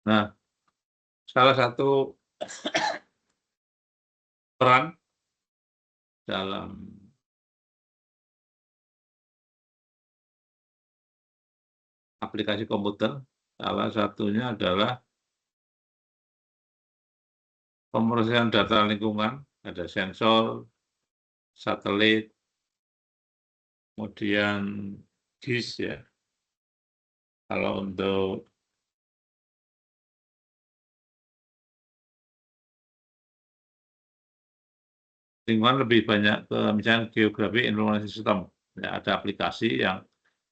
Nah, salah satu peran dalam aplikasi komputer, salah satunya adalah pemrosesan data lingkungan, ada sensor, satelit, kemudian GIS ya. Kalau untuk lingkungan lebih banyak ke misalnya geografi informasi sistem. Ya, ada aplikasi yang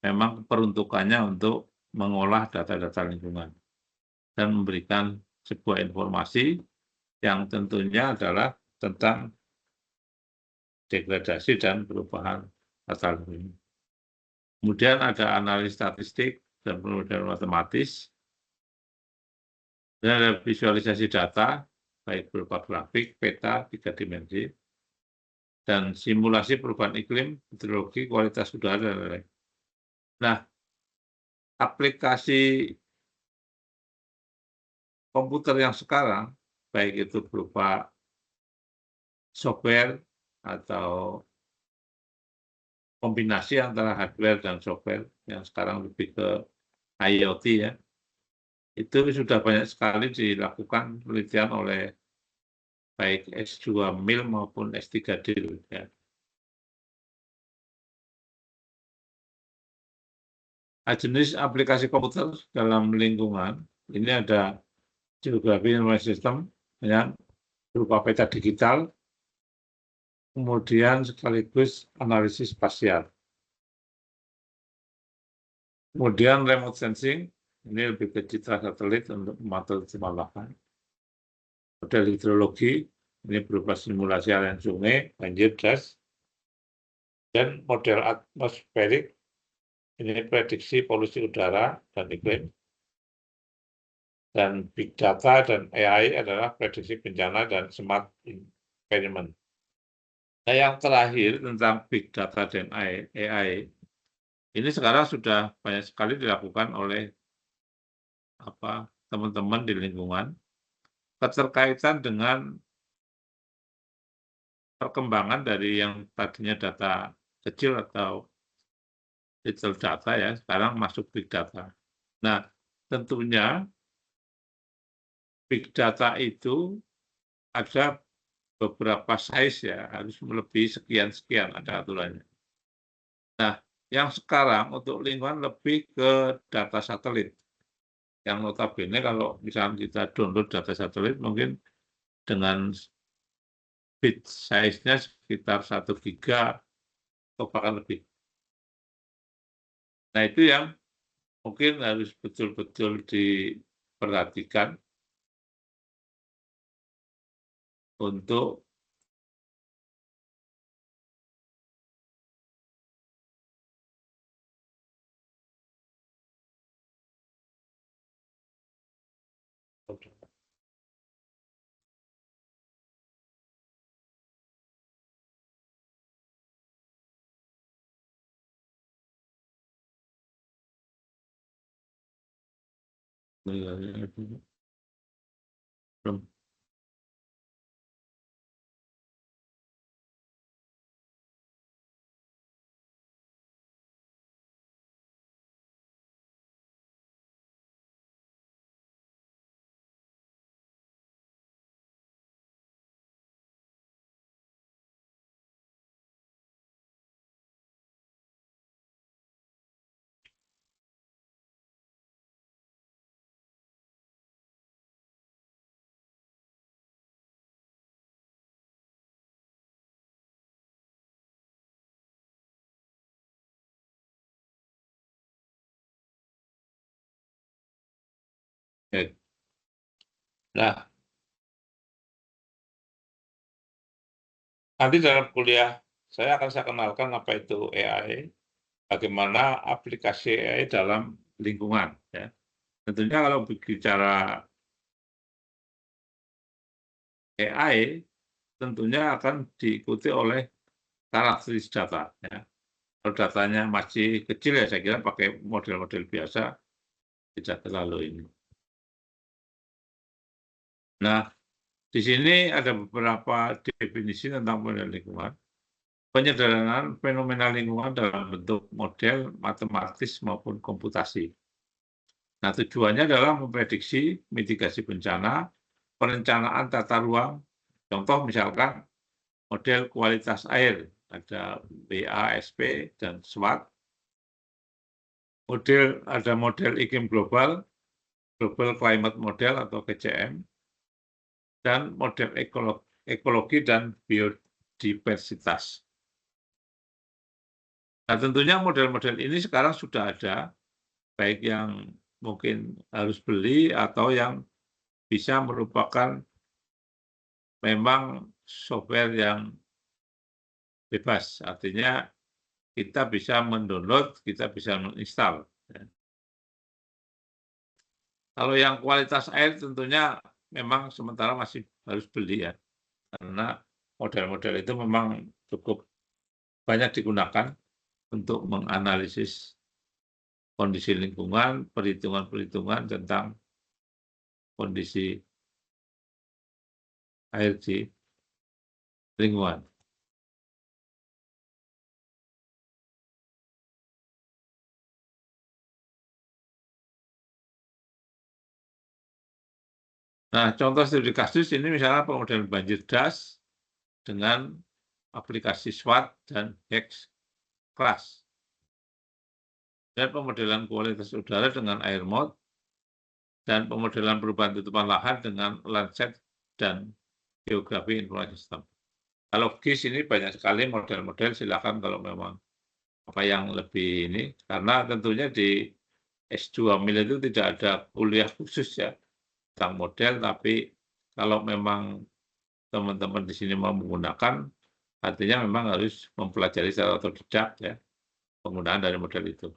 memang peruntukannya untuk mengolah data-data lingkungan dan memberikan sebuah informasi yang tentunya adalah tentang degradasi dan perubahan data lingkungan. Kemudian ada analis statistik dan pemodel matematis, dan ada visualisasi data, baik berupa grafik, peta, 3 dimensi, dan simulasi perubahan iklim, hidrologi, kualitas udara, dan lain-lain. Nah, aplikasi komputer yang sekarang, baik itu berupa software atau kombinasi antara hardware dan software yang sekarang lebih ke IoT ya, itu sudah banyak sekali dilakukan penelitian oleh baik S2 MIL maupun S3 DIL ya. Jenis aplikasi komputer dalam lingkungan ini ada geografi informasi sistem yang berupa peta digital, kemudian sekaligus analisis spasial. Kemudian remote sensing, ini lebih ke citra satelit untuk memantau kecepatan. Model hidrologi, ini berupa simulasi aliran sungai, banjir, das. Dan model atmosferik, ini prediksi polusi udara dan iklim. Dan big data dan AI adalah prediksi bencana dan smart environment. Nah, yang terakhir tentang big data dan AI, ini sekarang sudah banyak sekali dilakukan oleh teman-teman di lingkungan, keterkaitan dengan perkembangan dari yang tadinya data kecil atau little data ya, sekarang masuk big data. Nah, tentunya big data itu ada beberapa size ya, harus melebihi sekian-sekian, ada aturannya. Nah, yang sekarang untuk lingkungan lebih ke data satelit. Yang notabene kalau misalnya kita download data satelit mungkin dengan bit size-nya sekitar 1 giga atau bahkan lebih. Nah, itu yang mungkin harus betul-betul diperhatikan untuk belum. Nah, nanti dalam kuliah saya akan kenalkan apa itu AI, bagaimana aplikasi AI dalam lingkungan. Ya. Tentunya kalau bicara AI, tentunya akan diikuti oleh karakteristik data. Ya. Kalau datanya masih kecil ya saya kira pakai model-model biasa, tidak terlalu ini. Nah, di sini ada beberapa definisi tentang model lingkungan. Penyederhanaan fenomena lingkungan dalam bentuk model matematis maupun komputasi. Nah, tujuannya adalah memprediksi mitigasi bencana, perencanaan tata ruang, contoh misalkan model kualitas air, ada BASP dan SWOT, ada model iklim global, Global Climate Model atau GCM, dan model ekologi dan biodiversitas. Nah, tentunya model-model ini sekarang sudah ada, baik yang mungkin harus beli atau yang bisa merupakan memang software yang bebas. Artinya kita bisa mendownload, kita bisa menginstal. Kalau yang kualitas air tentunya memang sementara masih harus beli ya, karena model-model itu memang cukup banyak digunakan untuk menganalisis kondisi lingkungan, perhitungan-perhitungan tentang kondisi air di lingkungan. Nah, contoh studi kasus ini misalnya pemodelan banjir das dengan aplikasi SWOT dan Hex-CLASS. Dan pemodelan kualitas udara dengan AirMod, dan pemodelan perubahan tutupan lahan dengan Landsat dan Geografi Information System. Kalau GIS ini banyak sekali model-model, silakan kalau memang apa yang lebih ini, karena tentunya di S2 MIL itu tidak ada kuliah khusus ya tentang model, tapi kalau memang teman-teman di sini mau menggunakan, artinya memang harus mempelajari secara otodidak ya penggunaan dari model itu.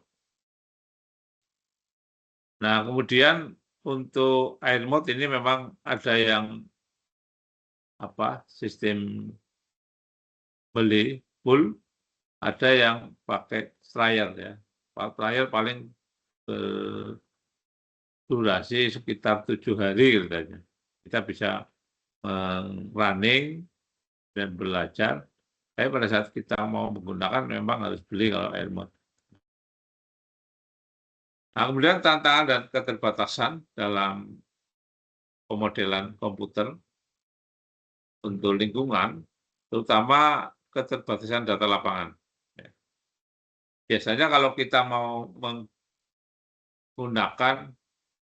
Nah, kemudian untuk air mode ini memang ada yang sistem beli full, ada yang pakai trial ya. Trial paling durasi sekitar 7 hari katanya. Kita bisa running dan belajar. Tapi pada saat kita mau menggunakan memang harus beli kalau air mode. Nah, kemudian tantangan dan keterbatasan dalam pemodelan komputer untuk lingkungan, terutama keterbatasan data lapangan. Biasanya kalau kita mau menggunakan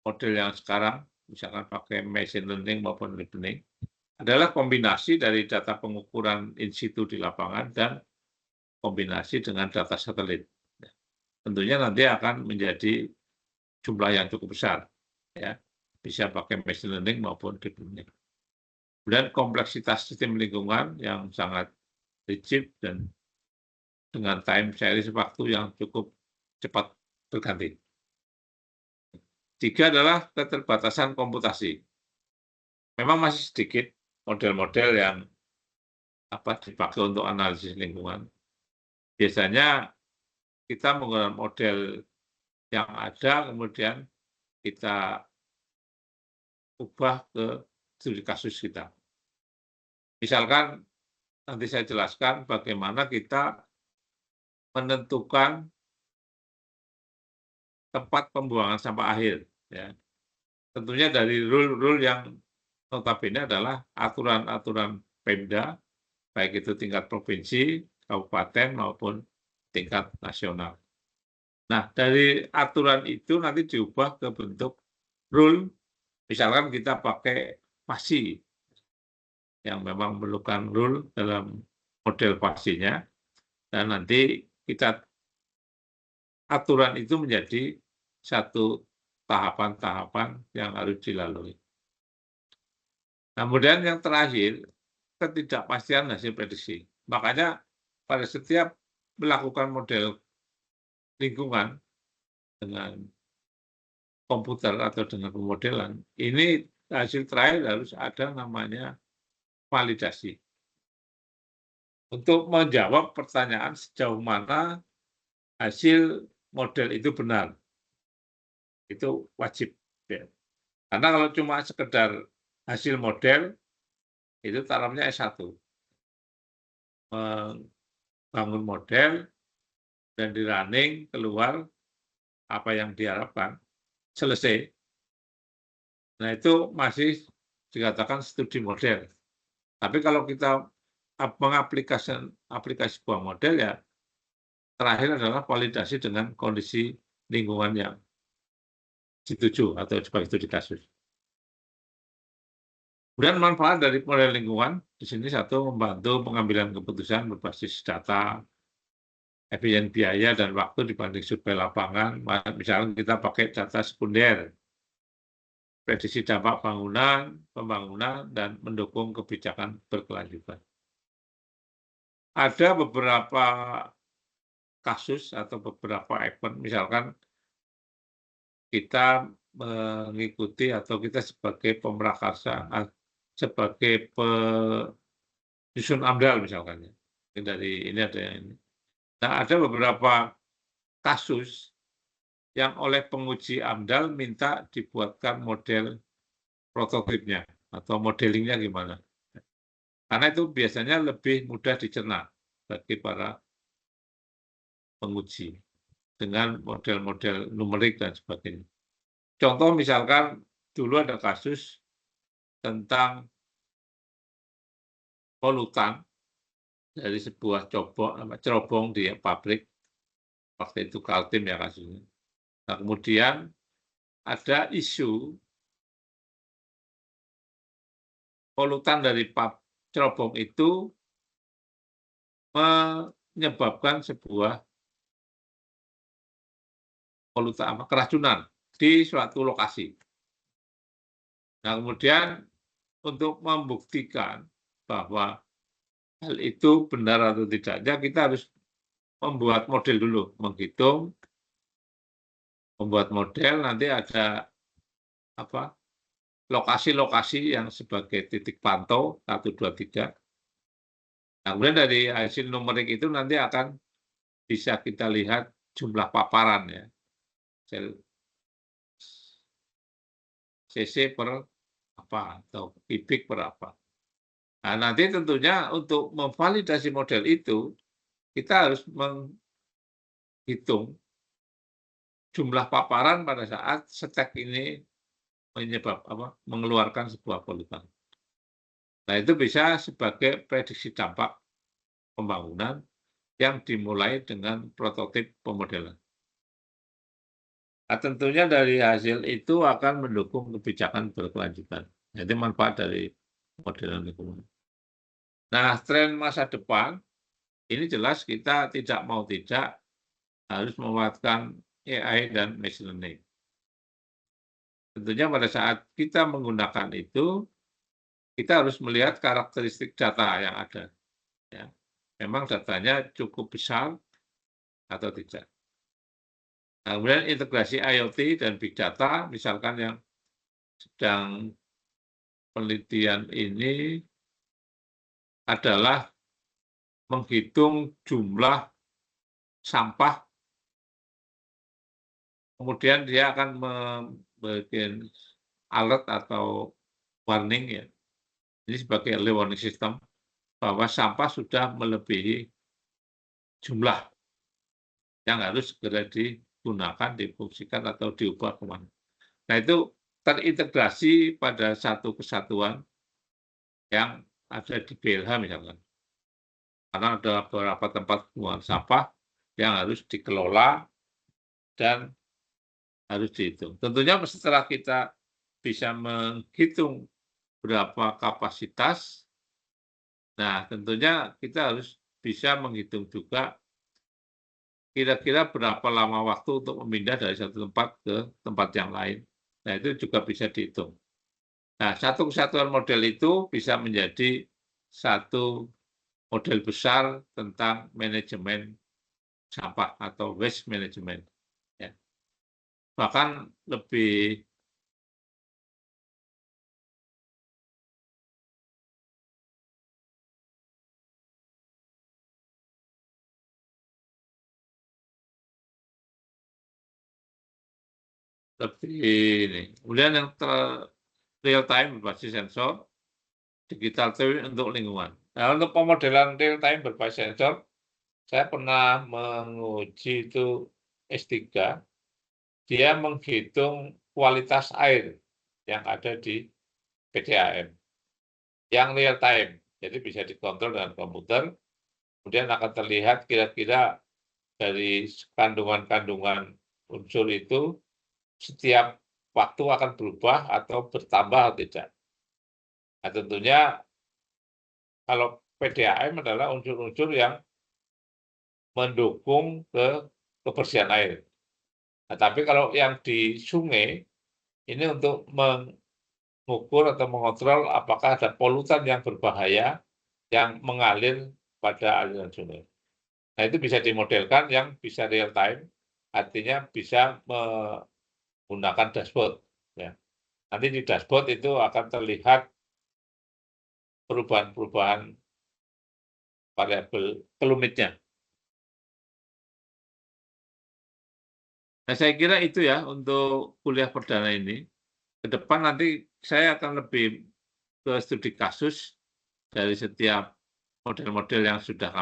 model yang sekarang, misalkan pakai machine learning maupun deep learning, adalah kombinasi dari data pengukuran in situ di lapangan dan kombinasi dengan data satelit. Tentunya nanti akan menjadi jumlah yang cukup besar, ya, bisa pakai machine learning maupun deep learning. Dan kompleksitas sistem lingkungan yang sangat rigid dan dengan time series waktu yang cukup cepat berganti. 3 adalah keterbatasan komputasi. Memang masih sedikit model-model yang dipakai untuk analisis lingkungan. Biasanya kita menggunakan model yang ada, kemudian kita ubah ke studi kasus kita. Misalkan nanti saya jelaskan bagaimana kita menentukan tempat pembuangan sampah akhir. Ya. Tentunya dari rule-rule yang notabene adalah aturan-aturan Pemda, baik itu tingkat provinsi, kabupaten, maupun tingkat nasional. Nah, dari aturan itu nanti diubah ke bentuk rule, misalkan kita pakai pasi, yang memang memerlukan rule dalam model pasinya, dan nanti kita aturan itu menjadi satu tahapan-tahapan yang harus dilalui. Nah, kemudian yang terakhir, ketidakpastian hasil prediksi. Makanya pada setiap melakukan model lingkungan dengan komputer atau dengan pemodelan, ini hasil terakhir harus ada namanya validasi. Untuk menjawab pertanyaan sejauh mana hasil model itu benar. Itu wajib. Ya. Karena kalau cuma sekedar hasil model itu tarafnya S1. Membangun model dan di-running, keluar apa yang diharapkan, selesai. Nah, itu masih dikatakan studi model. Tapi kalau kita aplikasi sebuah model, ya terakhir adalah validasi dengan kondisi lingkungan yang dituju atau sebagai studi kasus. Kemudian manfaat dari model lingkungan di sini satu, membantu pengambilan keputusan berbasis data, efisien biaya dan waktu dibanding survei lapangan. Misalnya kita pakai data sekunder, prediksi dampak pembangunan, dan mendukung kebijakan berkelanjutan. Ada beberapa kasus atau beberapa event, misalkan kita mengikuti atau kita sebagai pemrakarsa, sebagai penyusun AMDAL misalkan ya. Dari ini ada yang ini. Nah, ada beberapa kasus yang oleh penguji AMDAL minta dibuatkan model prototipnya atau modelingnya gimana. Karena itu biasanya lebih mudah dicerna bagi para penguji dengan model-model numerik dan sebagainya. Contoh misalkan dulu ada kasus tentang polutan dari sebuah cerobong di pabrik, waktu itu Kaltim ya kasusnya. Nah, kemudian ada isu polutan dari cerobong itu menyebabkan sebuah keracunan di suatu lokasi. Nah, kemudian untuk membuktikan bahwa hal itu benar atau tidaknya, kita harus membuat model dulu, menghitung, membuat model, nanti ada lokasi-lokasi yang sebagai titik pantau 1, 2, 3. Nah, kemudian dari hasil numerik itu nanti akan bisa kita lihat jumlah paparan ya, cc per apa atau kubik per apa. Nah, nanti tentunya untuk memvalidasi model itu, kita harus menghitung jumlah paparan pada saat stek ini mengeluarkan sebuah polutan. Nah, itu bisa sebagai prediksi dampak pembangunan yang dimulai dengan prototip pemodelan. Nah, tentunya dari hasil itu akan mendukung kebijakan berkelanjutan. Jadi manfaat dari modelan lingkungan. Nah, tren masa depan, ini jelas kita tidak mau tidak harus memanfaatkan AI dan machine learning. Tentunya pada saat kita menggunakan itu, kita harus melihat karakteristik data yang ada. Ya. Memang datanya cukup besar atau tidak. Nah, kemudian integrasi IoT dan Big Data, misalkan yang sedang penelitian ini adalah menghitung jumlah sampah, kemudian dia akan membuat alert atau warning ya, ini sebagai early warning system, bahwa sampah sudah melebihi jumlah yang harus segera digunakan, difungsikan, atau diubah kemana. Nah, itu terintegrasi pada satu kesatuan yang ada di BLH misalkan. Karena ada beberapa tempat pembuangan sampah yang harus dikelola dan harus dihitung. Tentunya setelah kita bisa menghitung berapa kapasitas, nah tentunya kita harus bisa menghitung juga kira-kira berapa lama waktu untuk memindah dari satu tempat ke tempat yang lain. Nah, itu juga bisa dihitung. Nah, satu kesatuan model itu bisa menjadi satu model besar tentang manajemen sampah atau waste management. Ya. Bahkan lebih ini. Kemudian yang real time berbasis sensor, digital twin untuk lingkungan. Nah, untuk pemodelan real time berbasis sensor, saya pernah menguji itu S3, dia menghitung kualitas air yang ada di PDAM, yang real time, jadi bisa dikontrol dengan komputer, kemudian akan terlihat kira-kira dari kandungan-kandungan unsur itu setiap waktu akan berubah atau bertambah atau tidak. Nah, tentunya kalau PDAM adalah unsur-unsur yang mendukung kebersihan air. Nah, tapi kalau yang di sungai, ini untuk mengukur atau mengontrol apakah ada polutan yang berbahaya yang mengalir pada aliran sungai. Nah, itu bisa dimodelkan yang bisa real time, artinya bisa menggunakan dashboard. Ya. Nanti di dashboard itu akan terlihat perubahan-perubahan variabel kelumitnya. Nah, saya kira itu ya untuk kuliah perdana ini. Ke depan nanti saya akan lebih ke studi kasus dari setiap model-model yang sudah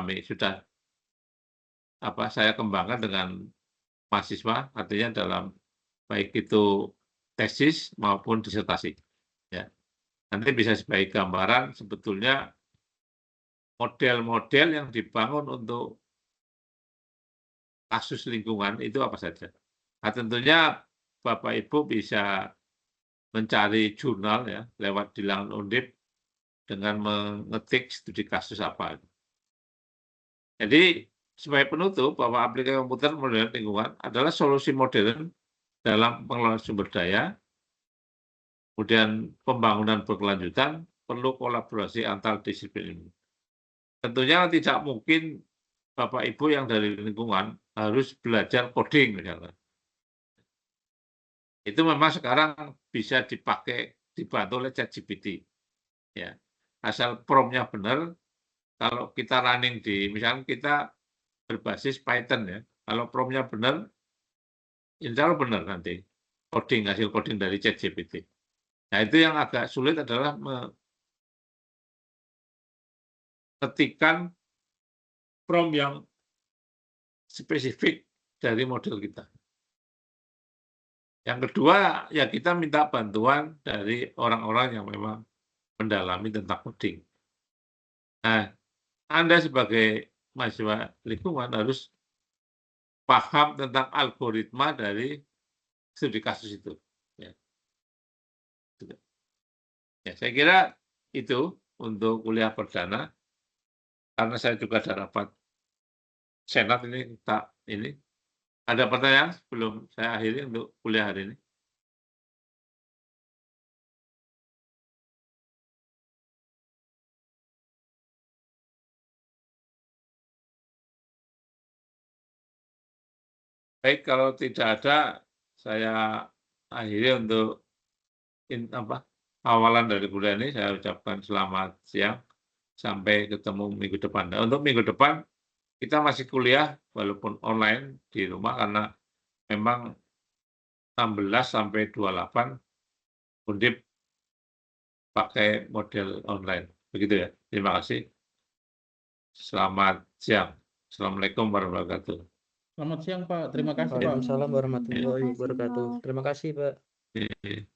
saya kembangkan dengan mahasiswa, artinya dalam baik itu tesis maupun disertasi. Ya. Nanti bisa sebagai gambaran sebetulnya model-model yang dibangun untuk kasus lingkungan itu apa saja. Nah, tentunya Bapak Ibu bisa mencari jurnal ya lewat di laman Undip dengan mengetik studi kasus apa. Jadi sebagai penutup bahwa aplikasi komputer modern lingkungan adalah solusi modern dalam pengelolaan sumber daya, kemudian pembangunan berkelanjutan, perlu kolaborasi antar disiplin ilmu. Tentunya tidak mungkin Bapak Ibu yang dari lingkungan harus belajar coding misalnya. Itu memang sekarang bisa dibantu oleh ChatGPT. Ya. Asal prompt-nya benar, kalau kita running misalnya kita berbasis Python ya, kalau prompt-nya benar, insya Allah benar nanti hasil coding dari ChatGPT. Nah, itu yang agak sulit adalah mengetikkan prompt yang spesifik dari model kita. Yang kedua, ya kita minta bantuan dari orang-orang yang memang mendalami tentang coding. Nah, Anda sebagai mahasiswa lingkungan harus paham tentang algoritma dari studi kasus itu. Ya. Ya, saya kira itu untuk kuliah perdana, karena saya juga ada rapat senat ini, ada pertanyaan sebelum saya akhiri untuk kuliah hari ini? Baik, kalau tidak ada, saya akhiri untuk awalan dari kuliah ini. Saya ucapkan selamat siang, sampai ketemu minggu depan. Nah, untuk minggu depan kita masih kuliah walaupun online di rumah karena memang 16 sampai 28 Undip pakai model online. Begitu ya. Terima kasih. Selamat siang. Assalamualaikum warahmatullahi wabarakatuh. Selamat siang, Pak. Terima kasih, Pak. Waalaikumsalam warahmatullahi Terima kasih, wabarakatuh. Pak. Terima kasih, Pak. Iya.